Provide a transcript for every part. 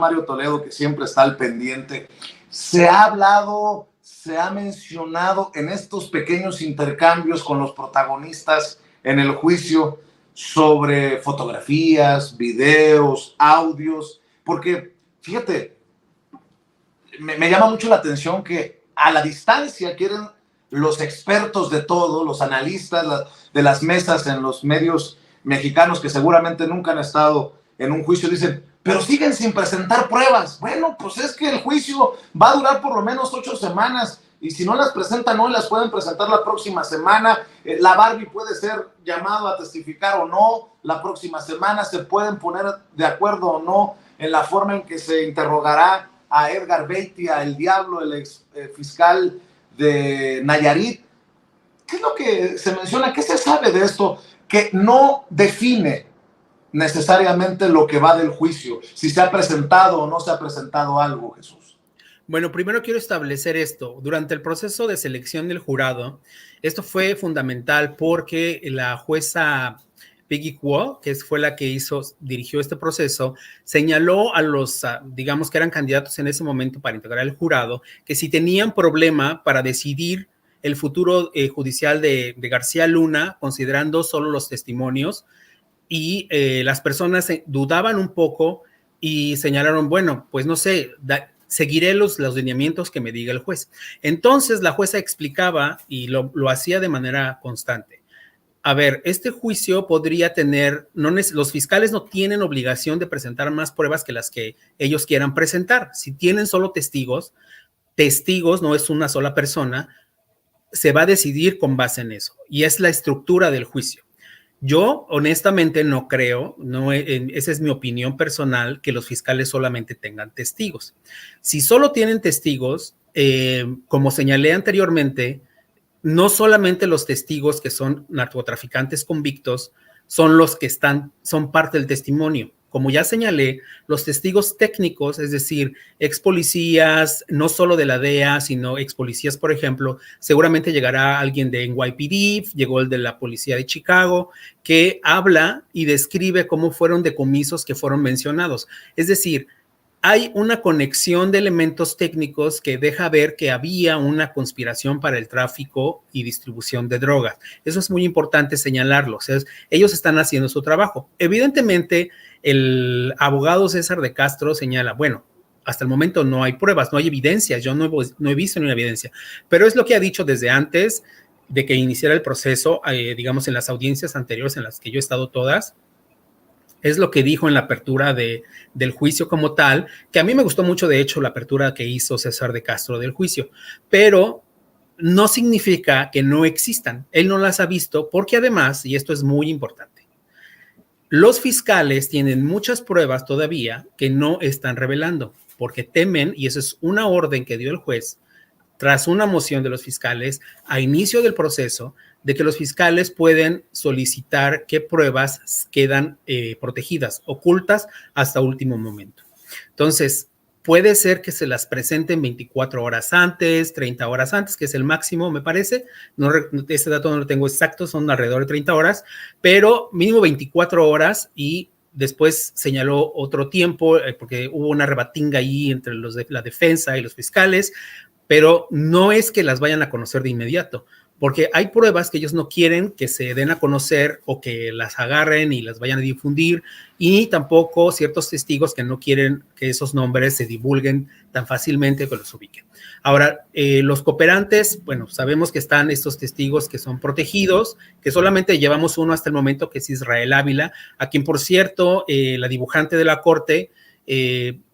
Mario Toledo, que siempre está al pendiente. Se ha hablado, se ha mencionado en estos pequeños intercambios con los protagonistas en el juicio sobre fotografías, videos, audios, porque fíjate, me llama mucho la atención que a la distancia quieren los expertos de todo, los analistas de las mesas en los medios mexicanos que seguramente nunca han estado en un juicio, dicen, pero siguen sin presentar pruebas. Bueno, pues es que el juicio va a durar por lo menos 8 semanas y si no las presentan hoy, las pueden presentar la próxima semana. La Barbie puede ser llamado a testificar o no la próxima semana, se pueden poner de acuerdo o no en la forma en que se interrogará a Edgar Beitia, el Diablo, el ex fiscal de Nayarit. ¿Qué es lo que se menciona? ¿Qué se sabe de esto que no define necesariamente lo que va del juicio? Si se ha presentado o no se ha presentado algo, Jesús. Bueno, primero quiero establecer esto. Durante el proceso de selección del jurado, esto fue fundamental porque la jueza Peggy Kuo, que fue la que dirigió este proceso, señaló a los, digamos que eran candidatos en ese momento para integrar el jurado, que si tenían problema para decidir el futuro judicial de García Luna, considerando solo los testimonios, y las personas dudaban un poco y señalaron, bueno, pues no sé, seguiré los lineamientos que me diga el juez. Entonces la jueza explicaba y lo hacía de manera constante. A ver, este juicio podría tener, los fiscales no tienen obligación de presentar más pruebas que las que ellos quieran presentar. Si tienen solo testigos, no es una sola persona, se va a decidir con base en eso. Y es la estructura del juicio. Yo honestamente no creo, esa es mi opinión personal, que los fiscales solamente tengan testigos. Si solo tienen testigos, como señalé anteriormente, no solamente los testigos que son narcotraficantes convictos son los que son parte del testimonio. Como ya señalé, los testigos técnicos, es decir, ex policías, no solo de la DEA, sino ex policías, por ejemplo, seguramente llegará alguien de NYPD, llegó el de la policía de Chicago, que habla y describe cómo fueron decomisos que fueron mencionados. Es decir, hay una conexión de elementos técnicos que deja ver que había una conspiración para el tráfico y distribución de drogas. Eso es muy importante señalarlo. O sea, ellos están haciendo su trabajo. Evidentemente, el abogado César de Castro señala, bueno, hasta el momento no hay pruebas, no hay evidencias, yo no he visto ninguna evidencia, pero es lo que ha dicho desde antes de que iniciara el proceso, digamos, en las audiencias anteriores en las que yo he estado todas. Es lo que dijo en la apertura del juicio como tal, que a mí me gustó mucho, de hecho, la apertura que hizo César de Castro del juicio, pero no significa que no existan. Él no las ha visto porque además, y esto es muy importante, los fiscales tienen muchas pruebas todavía que no están revelando porque temen, y eso es una orden que dio el juez, tras una moción de los fiscales a inicio del proceso, de que los fiscales pueden solicitar qué pruebas quedan protegidas, ocultas hasta último momento. Entonces, puede ser que se las presenten 24 horas antes, 30 horas antes, que es el máximo, me parece. No, este dato no lo tengo exacto, son alrededor de 30 horas, pero mínimo 24 horas y después señaló otro tiempo, porque hubo una rebatinga ahí entre los de la defensa y los fiscales, pero no es que las vayan a conocer de inmediato, porque hay pruebas que ellos no quieren que se den a conocer o que las agarren y las vayan a difundir, y tampoco ciertos testigos que no quieren que esos nombres se divulguen tan fácilmente que los ubiquen. Ahora, los cooperantes, bueno, sabemos que están estos testigos que son protegidos, que solamente llevamos uno hasta el momento, que es Israel Ávila, a quien, por cierto, la dibujante de la corte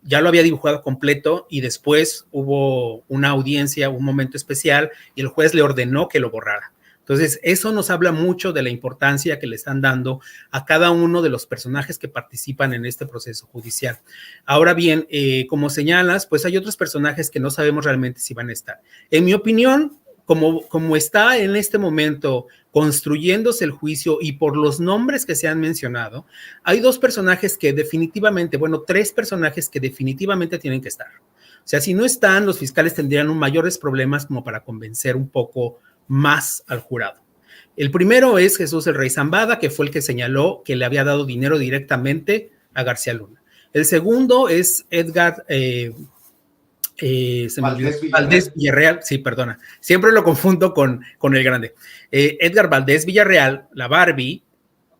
ya lo había dibujado completo y después hubo una audiencia, un momento especial y el juez le ordenó que lo borrara. Entonces, eso nos habla mucho de la importancia que le están dando a cada uno de los personajes que participan en este proceso judicial. Ahora bien, como señalas, pues hay otros personajes que no sabemos realmente si van a estar. En mi opinión, como está en este momento construyéndose el juicio y por los nombres que se han mencionado, hay dos personajes que definitivamente, bueno, tres personajes que definitivamente tienen que estar. O sea, si no están, los fiscales tendrían mayores problemas como para convencer un poco más al jurado. El primero es Jesús el Rey Zambada, que fue el que señaló que le había dado dinero directamente a García Luna. El segundo es Edgar Valdés Villarreal, sí, perdona, siempre lo confundo con el grande. Edgar Valdés Villarreal, la Barbie,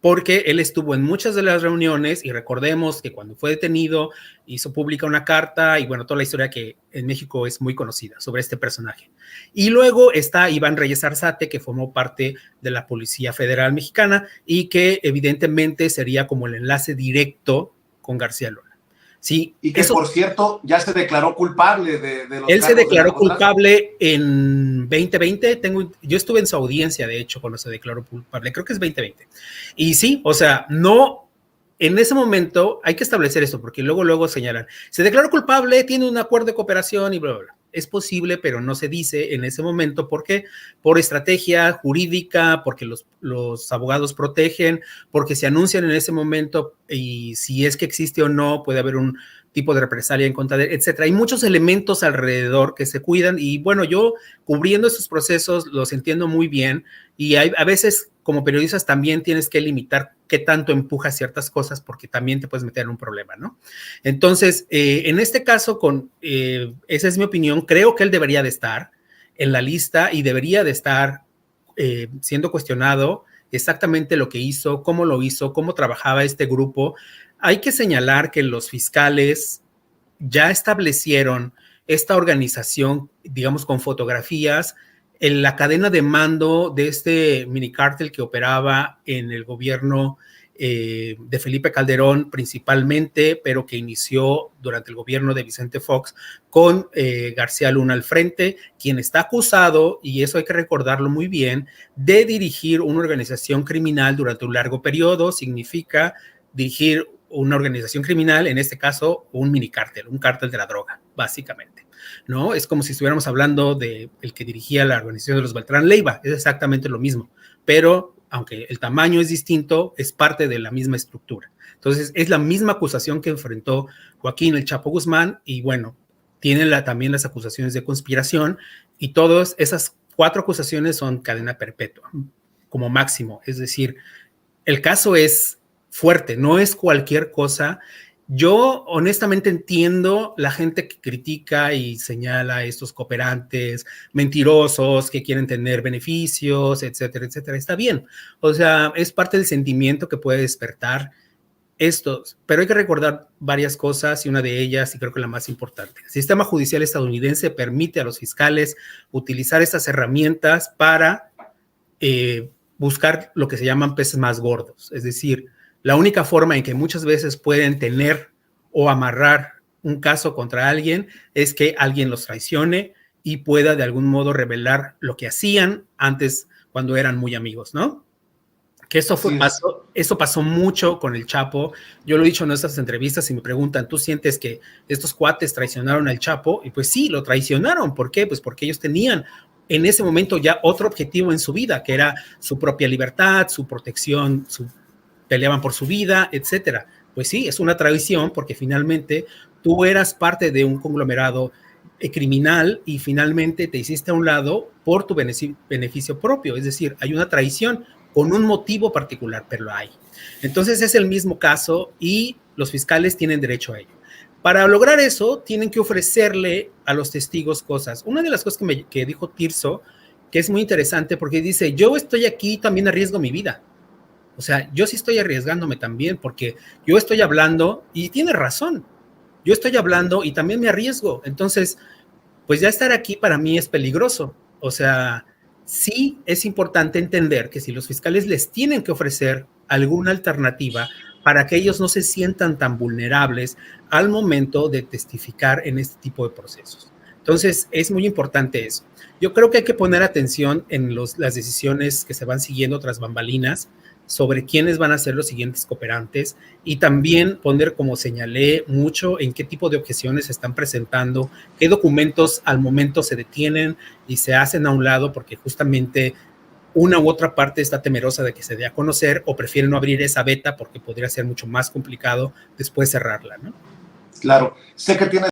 porque él estuvo en muchas de las reuniones y recordemos que cuando fue detenido hizo pública una carta y bueno, toda la historia que en México es muy conocida sobre este personaje. Y luego está Iván Reyes Arzate, que formó parte de la Policía Federal Mexicana y que evidentemente sería como el enlace directo con García Luna. Sí, y que por cierto ya se declaró culpable de los él se declaró culpable en 2020. Yo estuve en su audiencia, de hecho, cuando se declaró culpable, creo que es 2020. Y sí, o sea, no, en ese momento hay que establecer esto, porque luego señalan, se declaró culpable, tiene un acuerdo de cooperación y bla, bla, bla. Es posible, pero no se dice en ese momento. ¿Por qué? Por estrategia jurídica, porque los abogados protegen, porque se anuncian en ese momento y si es que existe o no, puede haber un tipo de represalia en contra de él, etcétera. Hay muchos elementos alrededor que se cuidan y bueno, yo cubriendo estos procesos los entiendo muy bien y a veces como periodistas también tienes que limitar qué tanto empujas ciertas cosas porque también te puedes meter en un problema, ¿no? Entonces, en este caso, esa es mi opinión, creo que él debería de estar en la lista y debería de estar siendo cuestionado exactamente lo que hizo, cómo trabajaba este grupo. Hay que señalar que los fiscales ya establecieron esta organización, digamos, con fotografías en la cadena de mando de este mini cártel que operaba en el gobierno de Felipe Calderón principalmente, pero que inició durante el gobierno de Vicente Fox con García Luna al frente, quien está acusado, y eso hay que recordarlo muy bien, de dirigir una organización criminal durante un largo periodo. Significa dirigir una organización criminal, en este caso un mini cártel, un cártel de la droga, básicamente, ¿no? Es como si estuviéramos hablando de el que dirigía la organización de los Beltrán Leiva, es exactamente lo mismo, pero aunque el tamaño es distinto, es parte de la misma estructura. Entonces, es la misma acusación que enfrentó Joaquín El Chapo Guzmán y bueno, tienen también las acusaciones de conspiración y todas esas 4 acusaciones son cadena perpetua, como máximo, es decir, el caso es fuerte, no es cualquier cosa. Yo honestamente entiendo la gente que critica y señala a estos cooperantes mentirosos que quieren tener beneficios, etcétera, etcétera. Está bien. O sea, es parte del sentimiento que puede despertar estos, pero hay que recordar varias cosas y una de ellas, y creo que la más importante, el sistema judicial estadounidense permite a los fiscales utilizar estas herramientas para buscar lo que se llaman peces más gordos, es decir, la única forma en que muchas veces pueden tener o amarrar un caso contra alguien es que alguien los traicione y pueda de algún modo revelar lo que hacían antes cuando eran muy amigos, ¿no? Que eso pasó mucho con el Chapo. Yo lo he dicho en nuestras entrevistas y me preguntan, ¿tú sientes que estos cuates traicionaron al Chapo? Y pues sí, lo traicionaron. ¿Por qué? Pues porque ellos tenían en ese momento ya otro objetivo en su vida, que era su propia libertad, su protección, peleaban por su vida, etcétera. Pues sí, es una traición porque finalmente tú eras parte de un conglomerado criminal y finalmente te hiciste a un lado por tu beneficio propio. Es decir, hay una traición con un motivo particular, pero lo hay. Entonces es el mismo caso y los fiscales tienen derecho a ello. Para lograr eso, tienen que ofrecerle a los testigos cosas. Una de las cosas que dijo Tirso, que es muy interesante porque dice, yo estoy aquí, también arriesgo mi vida. O sea, yo sí estoy arriesgándome también porque yo estoy hablando y tiene razón. Yo estoy hablando y también me arriesgo. Entonces, pues ya estar aquí para mí es peligroso. O sea, sí es importante entender que si los fiscales les tienen que ofrecer alguna alternativa para que ellos no se sientan tan vulnerables al momento de testificar en este tipo de procesos. Entonces, es muy importante eso. Yo creo que hay que poner atención en las decisiones que se van siguiendo tras bambalinas sobre quiénes van a ser los siguientes cooperantes y también poner, como señalé, mucho en qué tipo de objeciones se están presentando, qué documentos al momento se detienen y se hacen a un lado porque justamente una u otra parte está temerosa de que se dé a conocer o prefiere no abrir esa veta porque podría ser mucho más complicado después cerrarla, ¿no? Claro, sé que tienes